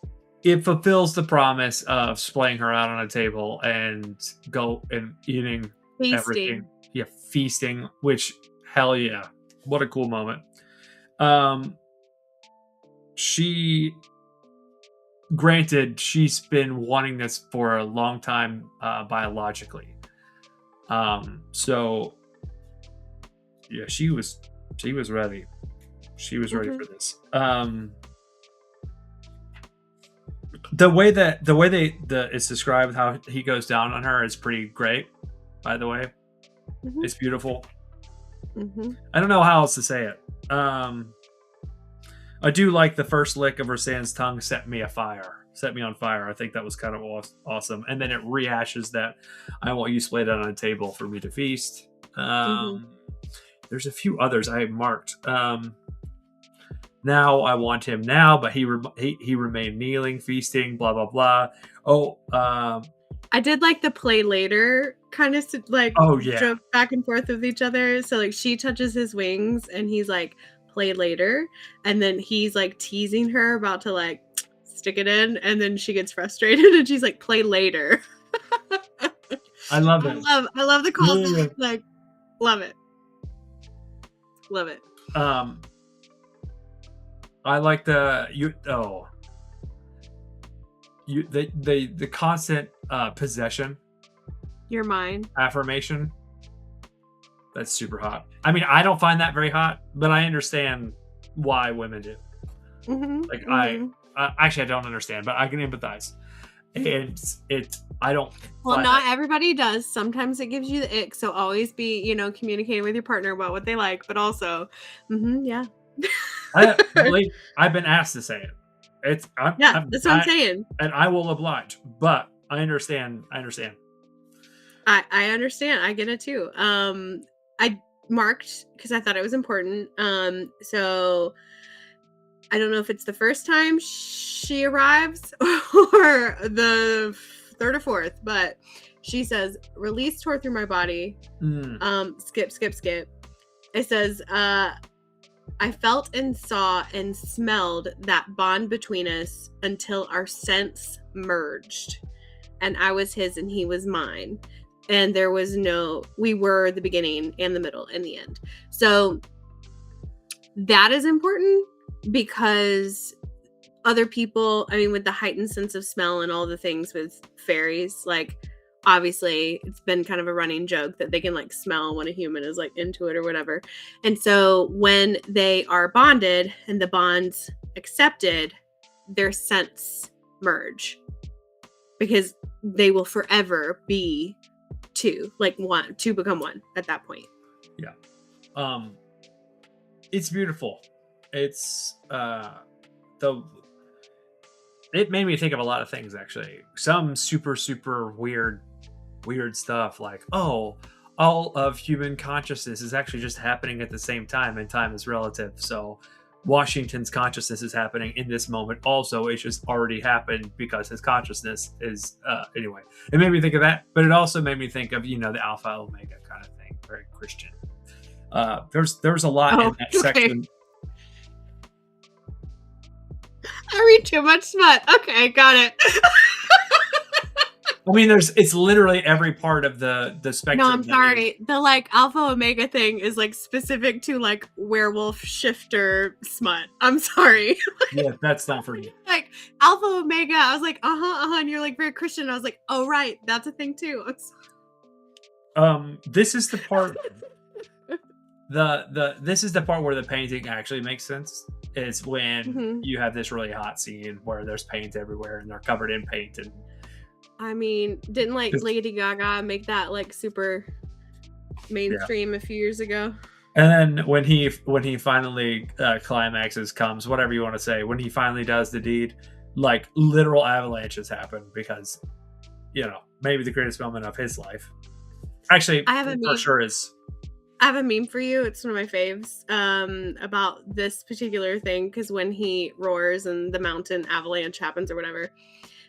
it fulfills the promise of splaying her out on a table and go and eating everything. Yeah, feasting, which, hell yeah. What a cool moment. Granted, she's been wanting this for a long time biologically. So yeah, she was ready. She was ready for this. The way it's described how he goes down on her is pretty great, by the way. Mm-hmm. It's beautiful. Mm-hmm. I don't know how else to say it. I do like the first lick of Rhysand's tongue set me on fire. I think that was kind of awesome. And then it rehashes that I want you splayed out on a table for me to feast. There's a few others I marked. Now I want him now, but he remained kneeling, feasting, blah, blah, blah. I did like the play later kind of like joke back and forth with each other. So like she touches his wings and he's like, "Play later." And then he's like teasing her about to like stick it in. And then she gets frustrated and she's like, "Play later." I love it. I love the call. Yeah. Like, love it. Love it. I like the constant possession. You're mine. Affirmation. That's super hot. I mean, I don't find that very hot, but I understand why women do. Mm-hmm, like I actually I don't understand, but I can empathize. And I don't. Well, not everybody does. Sometimes it gives you the ick. So always be, communicating with your partner about what they like, but also, yeah. I've been asked to say it. That's what I'm saying. And I will oblige, but I understand. I understand. I get it too. I marked because I thought it was important. So I don't know if it's the first time she arrives or the third or fourth, but she says, "Release tore through my body." Skip. It says, "I felt and saw and smelled that bond between us until our scents merged. And I was his and he was mine. And we were the beginning and the middle and the end." So that is important because other people, with the heightened sense of smell and all the things with fairies, like obviously it's been kind of a running joke that they can like smell when a human is like into it or whatever. And so when they are bonded and the bond's accepted, their scents merge because they will forever be two become one at that point. Yeah. It's beautiful. It's it made me think of a lot of things, actually. Some super weird stuff, like, oh, all of human consciousness is actually just happening at the same time, and time is relative. So Washington's consciousness is happening in this moment also. It's just already happened because his consciousness is anyway. It made me think of that, but it also made me think of, the Alpha Omega kind of thing, very Christian. There's a lot in that section. I read too much smut. Okay, got it. I mean, it's literally every part of the spectrum. No, I'm sorry. The like Alpha Omega thing is like specific to like werewolf shifter smut. I'm sorry. Yeah, that's not for you. Like Alpha Omega, I was like, and you're like very Christian. I was like, oh right, that's a thing too. This is the part. This is the part where the painting actually makes sense. Is when you have this really hot scene where there's paint everywhere and they're covered in paint. And I mean, didn't like Lady Gaga make that like super mainstream a few years ago? And then when he finally climaxes, comes, whatever you want to say, when he finally does the deed, like literal avalanches happen because, maybe the greatest moment of his life. Actually, for sure is. I have a meme for you. It's one of my faves about this particular thing, because when he roars and the mountain avalanche happens or whatever,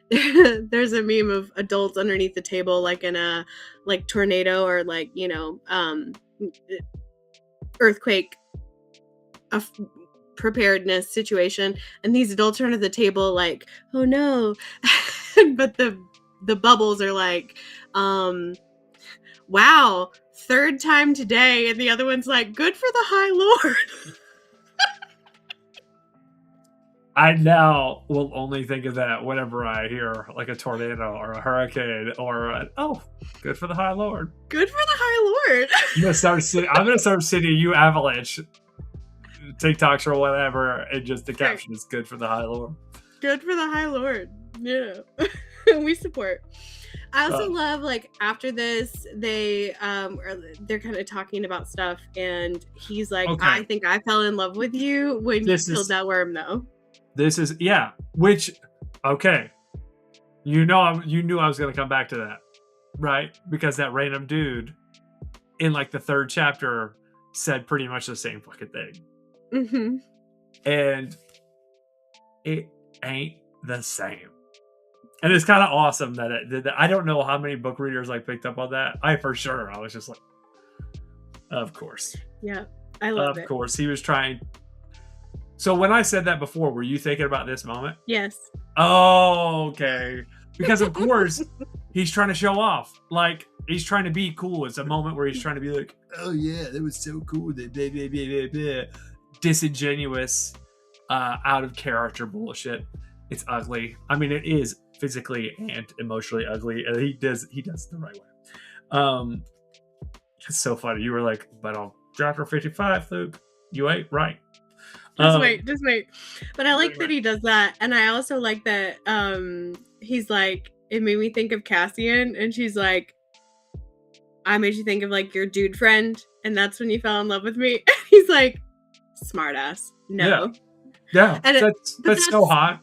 there's a meme of adults underneath the table, like in a like tornado or like earthquake preparedness situation, and these adults are under the table like, oh no, but the bubbles are like, wow, third time today, and the other one's like, good for the high lord. I now will only think of that whenever I hear like a tornado or a hurricane or good for the high lord. Good for the high lord. I'm gonna start sending you avalanche TikToks or whatever, and just the caption is good for the high lord. Good for the high lord. Yeah. We support. I also love, like, after this, they're kind of talking about stuff, and he's like, okay, I think I fell in love with you when you killed that worm, though. This is, which, okay. You knew I was going to come back to that, right? Because that random dude in, like, the 3rd chapter said pretty much the same fucking thing. Mm-hmm. And it ain't the same. And it's kind of awesome that it did that. I don't know how many book readers like picked up on that. I was just like, of course. Yeah, I love it. Of course, he was trying. So when I said that before, were you thinking about this moment? Yes. Oh, okay. Because of course, he's trying to show off. Like, he's trying to be cool. It's a moment where he's trying to be like, oh yeah, that was so cool. Disingenuous, out of character bullshit. It's ugly. I mean, it is physically and emotionally ugly, and he does the right way. It's so funny. You were like, but on chapter 55, Luke, you ain't right. Just wait. But I like that he does that, and I also like that he's like, it made me think of Cassian, and she's like, I made you think of like your dude friend, and that's when you fell in love with me. He's like, smart ass. No. Yeah. And that's so hot.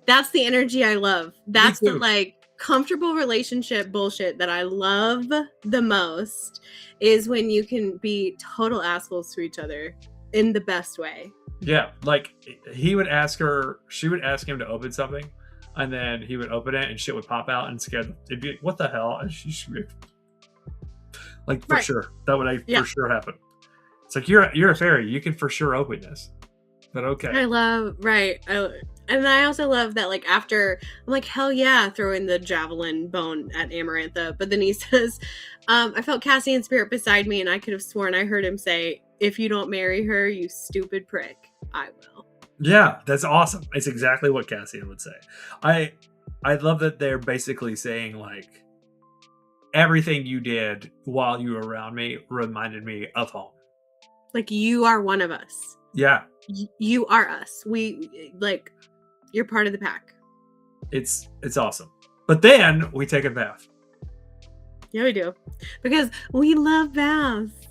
That's the energy I love. That's the like comfortable relationship bullshit that I love the most, is when you can be total assholes to each other in the best way. Yeah, like she would ask him to open something, and then he would open it and shit would pop out and scare them. It'd be like, what the hell? And she'd be like, for sure. That would for sure happen. It's like, you're a fairy. You can for sure open this. But okay. And I also love that, like, after, I'm like, hell yeah, throwing the javelin bone at Amarantha. But then he says, I felt Cassian's spirit beside me, and I could have sworn I heard him say, if you don't marry her, you stupid prick, I will. Yeah, that's awesome. It's exactly what Cassian would say. I love that they're basically saying, like, everything you did while you were around me reminded me of home. Like, you are one of us. Yeah. You are us. We, like, you're part of the pack. It's awesome. But then we take a bath. Yeah, we do. Because we love baths.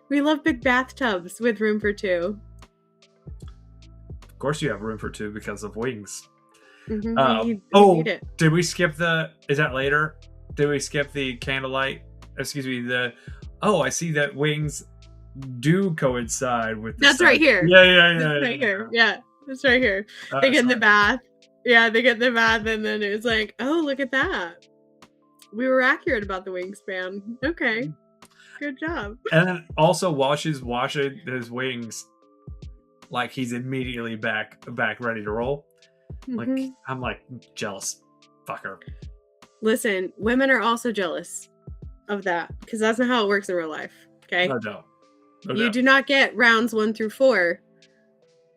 We love big bathtubs with room for two. Of course you have room for two because of wings. He Oh, beat it. did we skip is that later? Did we skip the candlelight? Excuse me, I see that wings do coincide with the That's sun. right here. Yeah. That's right here. Yeah, that's right here. Uh, They get in the sorry. bath. Yeah, they get in the bath, and then it was like, oh, look at that. We were accurate about the wingspan. Okay, good job. And then also while she's washing his wings, like he's immediately back ready to roll. Like I'm like jealous fucker. Listen, women are also jealous of that because that's not how it works in real life. Okay, No doubt. You do not get rounds 1 through 4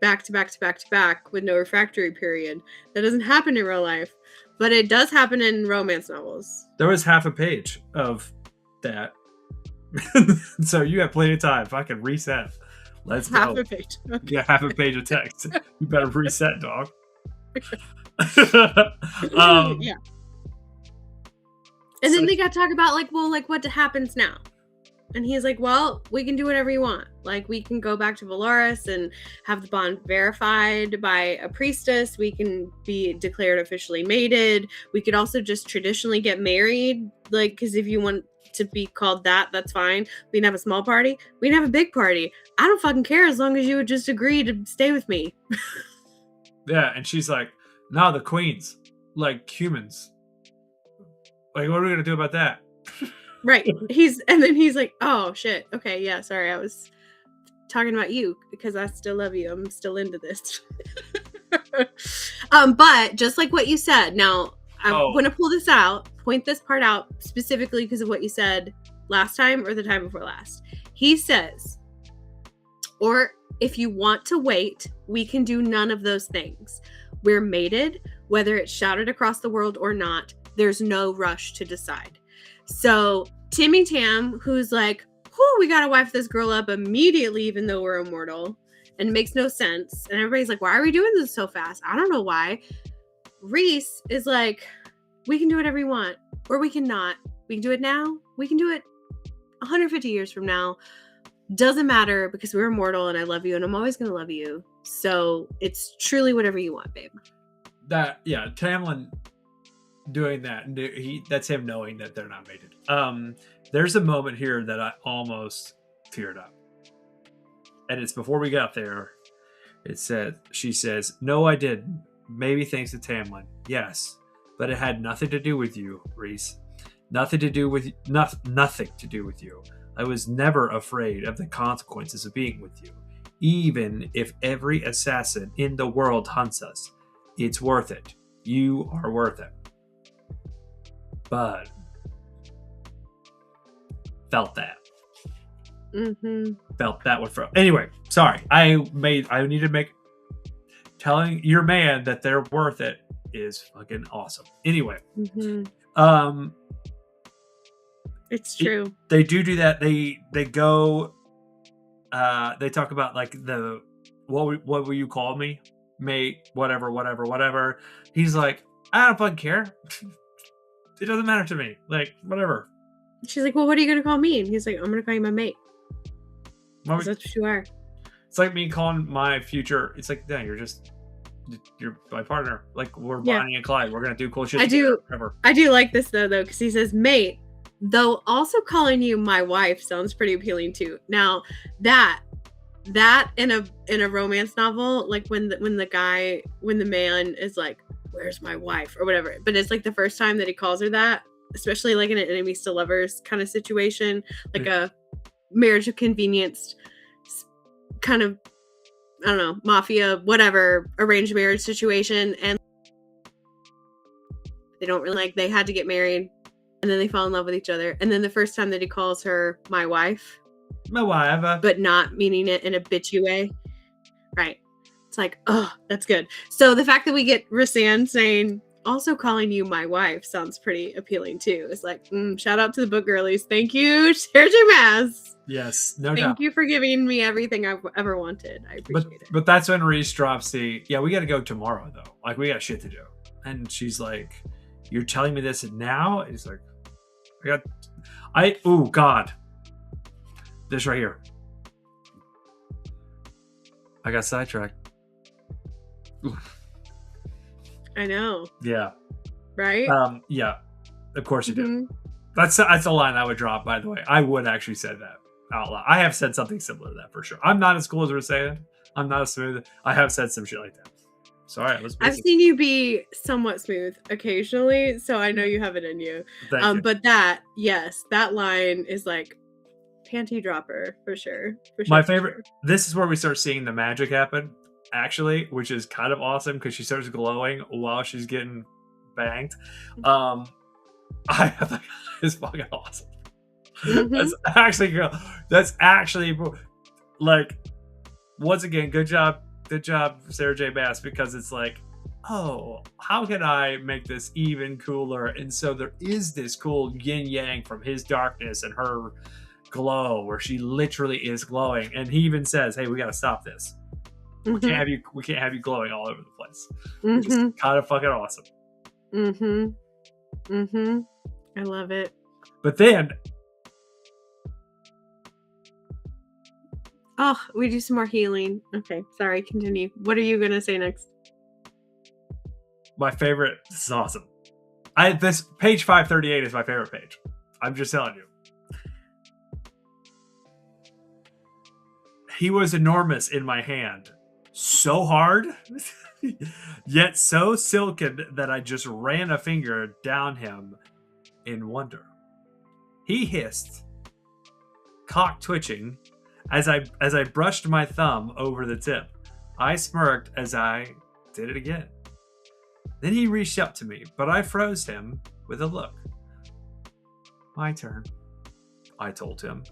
back to back to back to back with no refractory period. That doesn't happen in real life, but it does happen in romance novels. There was half a page of that. So you have plenty of time. If I can reset, let's go. Half a page. Okay. Yeah, half a page of text. You better reset, dog. Yeah. And then they got to talk about what happens now. And he's like, well, we can do whatever you want. Like, we can go back to Valoris and have the bond verified by a priestess. We can be declared officially mated. We could also just traditionally get married. Like, because if you want to be called that, that's fine. We can have a small party. We can have a big party. I don't fucking care as long as you would just agree to stay with me. Yeah, and she's like, no, the queens, like humans. Like, what are we going to do about that? Right. And then he's like, oh shit. Okay, yeah, sorry. I was talking about you because I still love you. I'm still into this. But just like what you said, now I'm going to pull this out, point this part out specifically because of what you said last time or the time before last. He says, or if you want to wait, we can do none of those things. We're mated, whether it's shouted across the world or not. There's no rush to decide. So Timmy Tam, who's like, whoo, we gotta wife this girl up immediately, even though we're immortal. And it makes no sense. And everybody's like, why are we doing this so fast? I don't know why. Rhys is like, we can do whatever we want, or we can not. We can do it now. We can do it 150 years from now. Doesn't matter because we're immortal and I love you and I'm always gonna love you. So it's truly whatever you want, babe. Tamlin doing that, that's him knowing that they're not mated. There's a moment here that I almost teared up, and it's before we got there. She says, no, I didn't. Maybe thanks to Tamlin. Yes, but it had nothing to do with you, Rhys. Nothing to do with you. I was never afraid of the consequences of being with you. Even if every assassin in the world hunts us, it's worth it. You are worth it. But felt that. Felt that one. Anyway, sorry. I need to make telling your man that they're worth it is fucking awesome. Anyway, it's true. They do that. They go. They talk about like what will you call me, mate? Whatever. He's like, I don't fucking care. It doesn't matter to me. Like, whatever. She's like, well, what are you going to call me? And he's like, I'm going to call you my mate. Because that's what you are. It's like me calling my future. It's like, yeah, you're my partner. Like, we're Bonnie and Clyde. We're going to do cool shit together. I do like this, though, because he says, mate, though also calling you my wife sounds pretty appealing, too. Now, that in a romance novel, like when the man is like, where's my wife or whatever, but it's like the first time that he calls her that, especially like in an enemies to lovers kind of situation, like a marriage of convenience kind of, I don't know, mafia, whatever, arranged marriage situation, and they don't really they had to get married and then they fall in love with each other, and then the first time that he calls her my wife, but not meaning it in a bitchy way, right? It's like, oh, that's good. So the fact that we get Rhysand saying, also calling you my wife sounds pretty appealing too. It's like, shout out to the book girlies. Thank you, Sarah J. Maas. Yes, no doubt. Thank you for giving me everything I've ever wanted. I appreciate it. But that's when Rhys drops we got to go tomorrow though. Like, we got shit to do. And she's like, you're telling me this now? And he's like, oh God. This right here. I got sidetracked. I know. Yeah. Right? Yeah. Of course you did. Mhm. That's a line I would drop, by the way. I would actually say that out loud. I have said something similar to that for sure. I'm not as cool as we're saying. I'm not as smooth. I have said some shit like that. So, all right, let's I've seen you be somewhat smooth occasionally, so I know you have it in you. Thank you. But that, yes, that line is like panty dropper for sure. My favorite. This is where we start seeing the magic happen, actually, which is kind of awesome because she starts glowing while she's getting banged. It's fucking awesome. Mhm. That's actually like, once again, good job, Sarah J. Maas, because it's like, oh, how can I make this even cooler? And so there is this cool yin yang from his darkness and her glow, where she literally is glowing, and he even says, "Hey, we got to stop this. We can't have you glowing all over the place." Which is kind of fucking awesome. I love it. But then, oh, we do some more healing. Okay, sorry, continue. What are you gonna say next? my favorite. This is awesome. This page 538 is my favorite page. I'm just telling you. He was enormous in my hand, so hard, yet so silken that I just ran a finger down him in wonder. He hissed, cock twitching, as I brushed my thumb over the tip. I smirked as I did it again. Then he reached up to me, but I froze him with a look. My turn, I told him.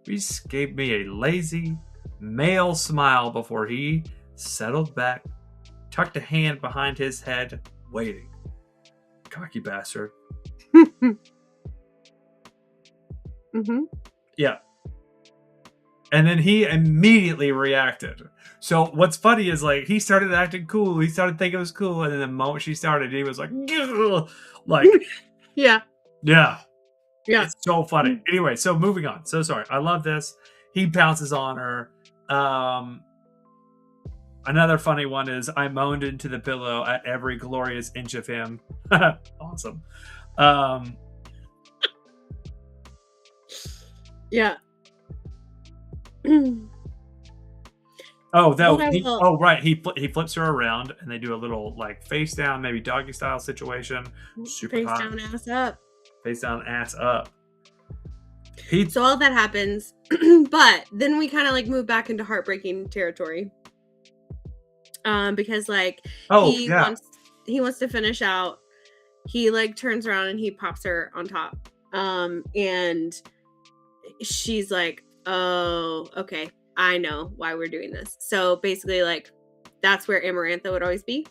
Rhys gave me a lazy, male smile before he settled back, tucked a hand behind his head, waiting. Cocky bastard. Yeah. And then he immediately reacted. So what's funny is, like, he started acting cool. He started thinking it was cool. And then the moment she started, he was like, like, yeah. It's so funny. Anyway, so moving on. So sorry. I love this. He pounces on her. Another funny one is, I moaned into the pillow at every glorious inch of him. Awesome. Yeah. Right. He flips her around, and they do a little, like, face down, maybe doggy style situation. Super face hot. down, ass up. Face down, ass up. So all that happens, but then we kind of like move back into heartbreaking territory. Because like he wants to finish out. He like turns around and he pops her on top. And she's like, "Oh, okay. I know why we're doing this." So basically, like, that's where Amarantha would always be.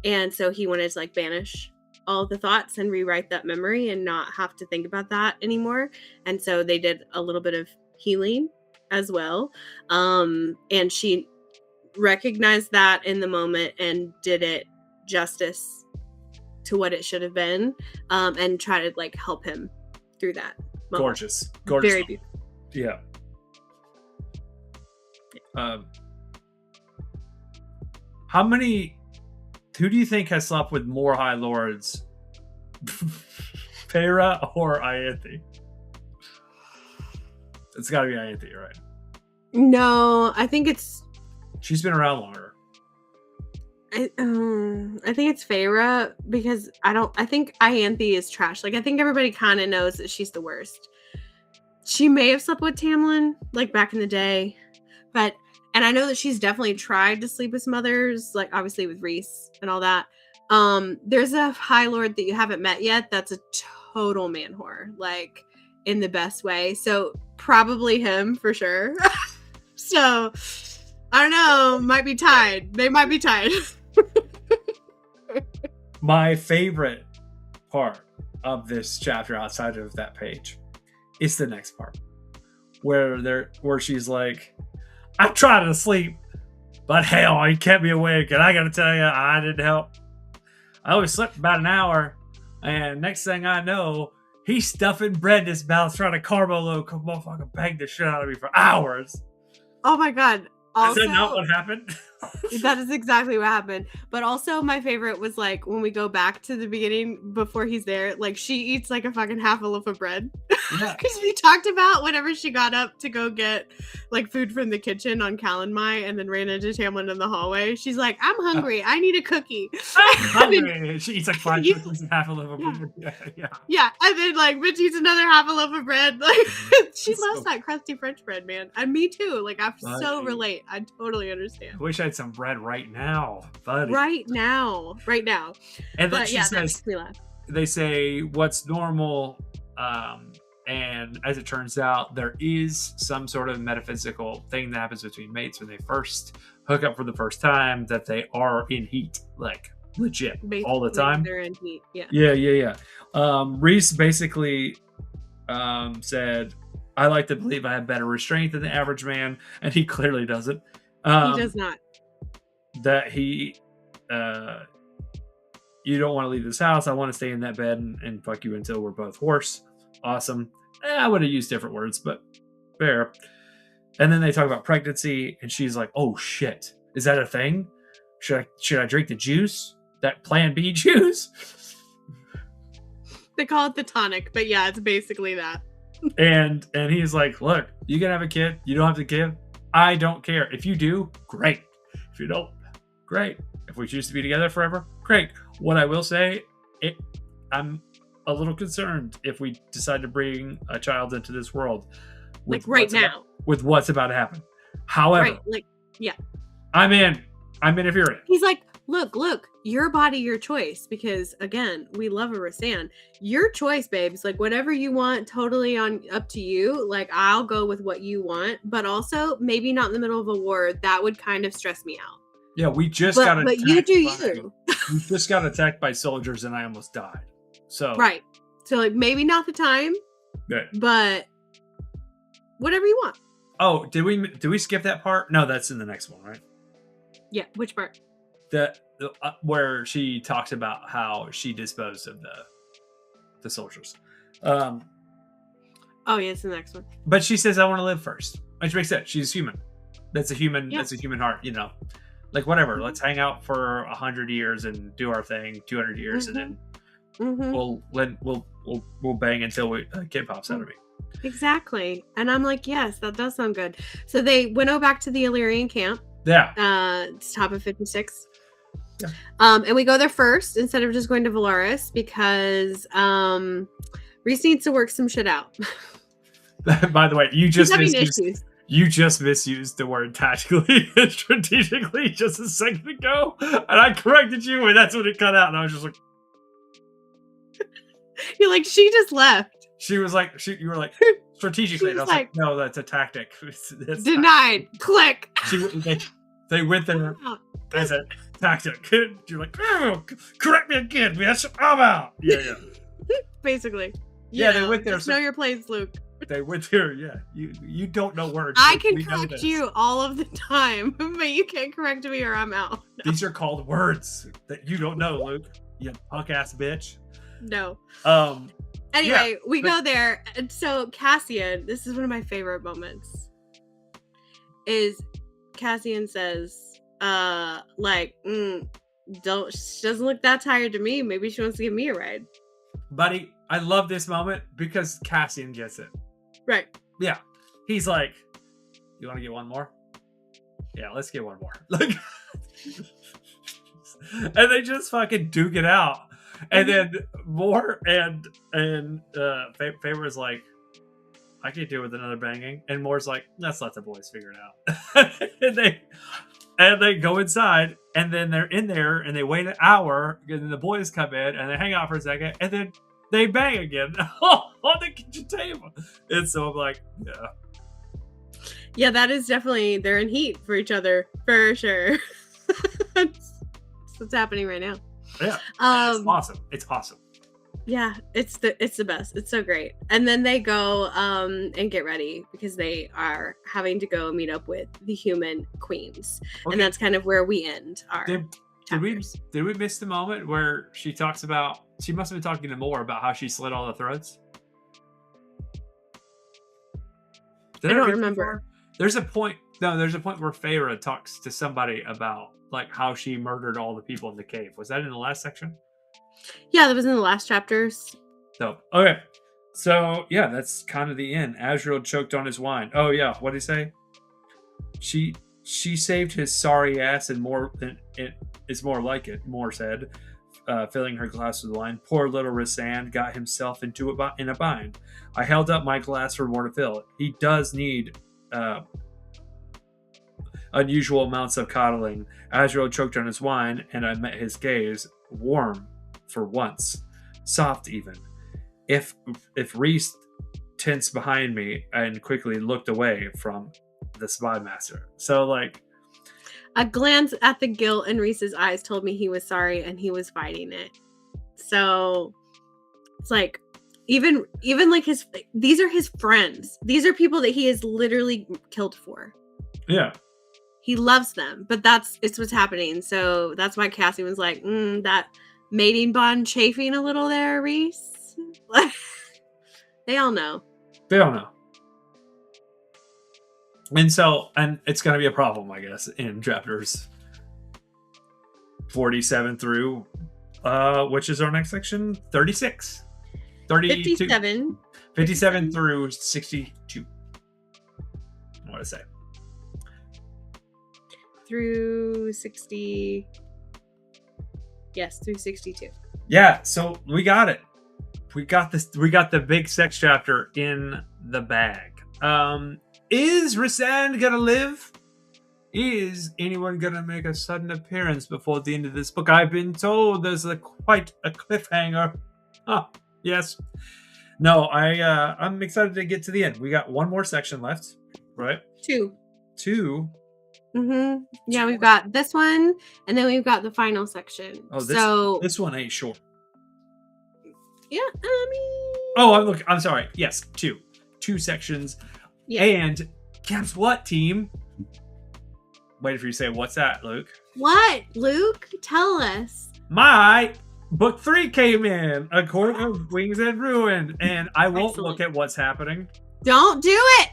And so he wanted to like banish all the thoughts and rewrite that memory and not have to think about that anymore. And so they did a little bit of healing as well. And she recognized that in the moment and did it justice to what it should have been, and try to like help him through that moment. Gorgeous. Very beautiful. Yeah. Who do you think has slept with more High Lords? Feyre or Ianthe? It's got to be Ianthe, right? No, I think she's been around longer. I think it's Feyre, because I think Ianthe is trash. Like, I think everybody kind of knows that she's the worst. She may have slept with Tamlin, like, back in the day, and I know that she's definitely tried to sleep with some others, like, obviously with Rhys and all that. There's a High Lord that you haven't met yet that's a total man whore, like, in the best way. So probably him for sure. So I don't know, might be tied. They might be tied. My favorite part of this chapter outside of that page is the next part, where she's like, "I tried to sleep, but hell, he kept me awake, and I gotta tell you, I didn't help. I only slept about an hour, and next thing I know, he's stuffing bread in his mouth, trying to carbo motherfucker bang the shit out of me for hours." Oh my god. Also, is that not what happened? That is exactly what happened. But also my favorite was like when we go back to the beginning before he's there, like she eats like a fucking half a loaf of bread. Yeah. Because we talked about whenever she got up to go get like food from the kitchen on Calanmai and then ran into Tamlin in the hallway. She's like, I'm hungry. I need a cookie. I'm hungry. She eats like 5 cookies and half a loaf of bread. Yeah. Yeah. And then like bitch eats another half a loaf of bread. Like she loves that crusty French bread, man. And me too. Like I so relate. I totally understand. I wish I had some bread right now, buddy. Right now. And then she says, that makes me laugh. They say what's normal, and as it turns out, there is some sort of metaphysical thing that happens between mates when they first hook up for the first time, that they are in heat, like legit. Basically, all the time. They're in heat. Yeah. Rhys basically said, I like to believe I have better restraint than the average man, and he clearly doesn't. He does not. That he you don't want to leave this house. I want to stay in that bed and fuck you until we're both hoarse. Awesome. I would have used different words, but fair. And then they talk about pregnancy, and she's like, oh shit, is that a thing? Should I drink the juice? That Plan B juice? They call it the tonic, but yeah, it's basically that. and he's like, look, you can have a kid. You don't have to give. I don't care. If you do, great. If you don't, great. If we choose to be together forever, great. What I will say, I'm a little concerned if we decide to bring a child into this world. Like right now. With what's about to happen. However, I'm in if you're in. He's like, look, your body, your choice. Because again, we love a Rasan. Your choice, babes. Like whatever you want, totally up to you. Like I'll go with what you want, but also maybe not in the middle of a war. That would kind of stress me out. Yeah, we just got attacked. But you do you. We just got attacked by soldiers, and I almost died. So right. So like maybe not the time, but whatever you want. Oh, did we skip that part? No, that's in the next one, right? Yeah, which part? Where she talks about how she disposed of the soldiers. Oh yeah, it's the next one. But she says, "I want to live first," which makes sense. She's human. That's a human. Yeah. That's a human heart. You know, like whatever. Mm-hmm. Let's hang out for 100 years and do our thing. 200 years, mm-hmm. and then we'll bang until a kid pops out of me. Exactly. And I'm like, yes, that does sound good. So they winnow back to the Illyrian camp. Yeah. It's top of 56. Yeah. And we go there first instead of just going to Valaris because Rhys needs to work some shit out. By the way, you just misused the word tactically and strategically just a second ago, and I corrected you, and that's when it cut out, and I was just like, you're like, she just left. She was like, you were like, strategically. And I was like, no, that's a tactic. That's denied. Click. They went there as a tactic. You're like, oh, correct me again, bitch. I'm out. Yeah. Basically. Yeah, they went there. Know your place, Luke. They went there, yeah. You don't know words. I can correct you all of the time, but you can't correct me or I'm out. No. These are called words that you don't know, Luke. You punk ass bitch. No. Anyway, we go there. And so Cassian, this is one of my favorite moments, is Cassian says, she doesn't look that tired to me. Maybe she wants to give me a ride. Buddy, I love this moment because Cassian gets it. Right. Yeah. He's like, you want to get one more? Yeah, let's get one more. Like, and they just fucking duke it out. And then Moore and Feyre is like, I can deal with another banging. And Moore's like, let's let the boys figure it out. and they go inside, and then they're in there, and they wait an hour, and then the boys come in, and they hang out for a second, and then they bang again on the kitchen table. And so I'm like, yeah. Yeah, that is definitely, they're in heat for each other, for sure. That's what's happening right now. Yeah, it's awesome. Yeah, it's the best. It's so great. And then they go and get ready because they are having to go meet up with the human queens, and that's kind of where we end our. Did we miss the moment where she talks about? She must have been talking to Moore about how she slit all the threads. I don't remember. There's a point No, there's a point where Feyre talks to somebody about like how she murdered all the people in the cave. Was that in the last section? Yeah, that was in the last chapters. No. Okay. So yeah, that's kind of the end. Azrael choked on his wine. Oh yeah, what did he say? She saved his sorry ass and more than it is more like it. Moore said, filling her glass with wine. Poor little Rhysand got himself in a bind. I held up my glass for Moore to fill. He does need unusual amounts of coddling. Azrael choked on his wine, and I met his gaze, warm for once, soft even. If Rhys tensed behind me and quickly looked away from the spy master. So like a glance at the guilt in Rhys's eyes told me he was sorry and he was fighting it. So it's like even like these are his friends. These are people that he has literally killed for. Yeah. He loves them, but it's what's happening. So that's why Cassie was like, that mating bond chafing a little there, Rhys. They all know. They all know. And it's going to be a problem, I guess, in chapters 47 through, which is our next section, 36. 57. 57 through 62. I want to say. Through 60. Yes, through 62. Yeah, so we got it. We got this. We got the big sex chapter in the bag. Is Rhysand gonna live? Is anyone gonna make a sudden appearance before the end of this book? I've been told there's quite a cliffhanger. Ah, yes. No, I'm excited to get to the end. We got one more section left, right? Two. Mm-hmm. Yeah, we've got this one, and then we've got the final section. Oh, this one ain't short. Yeah, I mean. Oh, I'm sorry. Yes, two sections. Yeah. And guess what, team? Waiting for you to say, what's that, Luke? What, Luke? Tell us. My book 3 came in, A Court of Wings and Ruin, and I won't look at what's happening. Don't do it.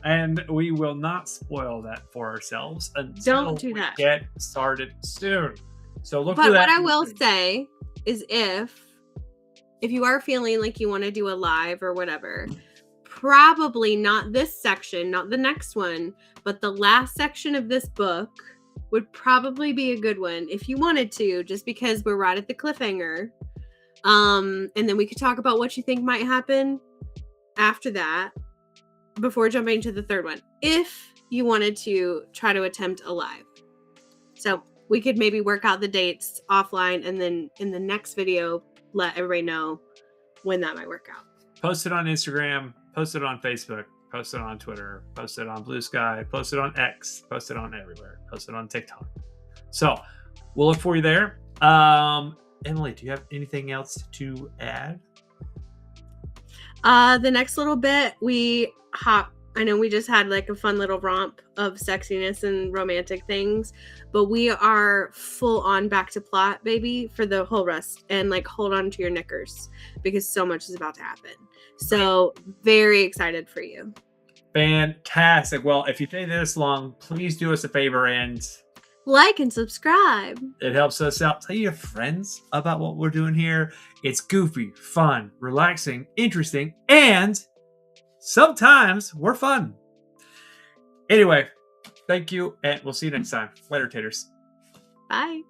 And we will not spoil that for ourselves until we get started soon. So look for that. But what I will say is if you are feeling like you want to do a live or whatever, probably not this section, not the next one, but the last section of this book would probably be a good one if you wanted to, just because we're right at the cliffhanger. And then we could talk about what you think might happen after that before jumping to the third one, if you wanted to try to attempt a live. So we could maybe work out the dates offline, and then in the next video, let everybody know when that might work out. Post it on Instagram, post it on Facebook, post it on Twitter, post it on Blue Sky, post it on X, post it on everywhere, post it on TikTok. So we'll look for you there. Emily, do you have anything else to add? The next little bit, I know we just had like a fun little romp of sexiness and romantic things, but we are full on back to plot, baby, for the whole rest. And like, hold on to your knickers because so much is about to happen. So very excited for you. Fantastic. Well, if you stayed this long, please do us a favor and like and subscribe. It helps us out. Tell your friends about what we're doing here. It's goofy, fun, relaxing, interesting, and sometimes we're fun. Anyway, thank you, and we'll see you next time. Later, taters. Bye.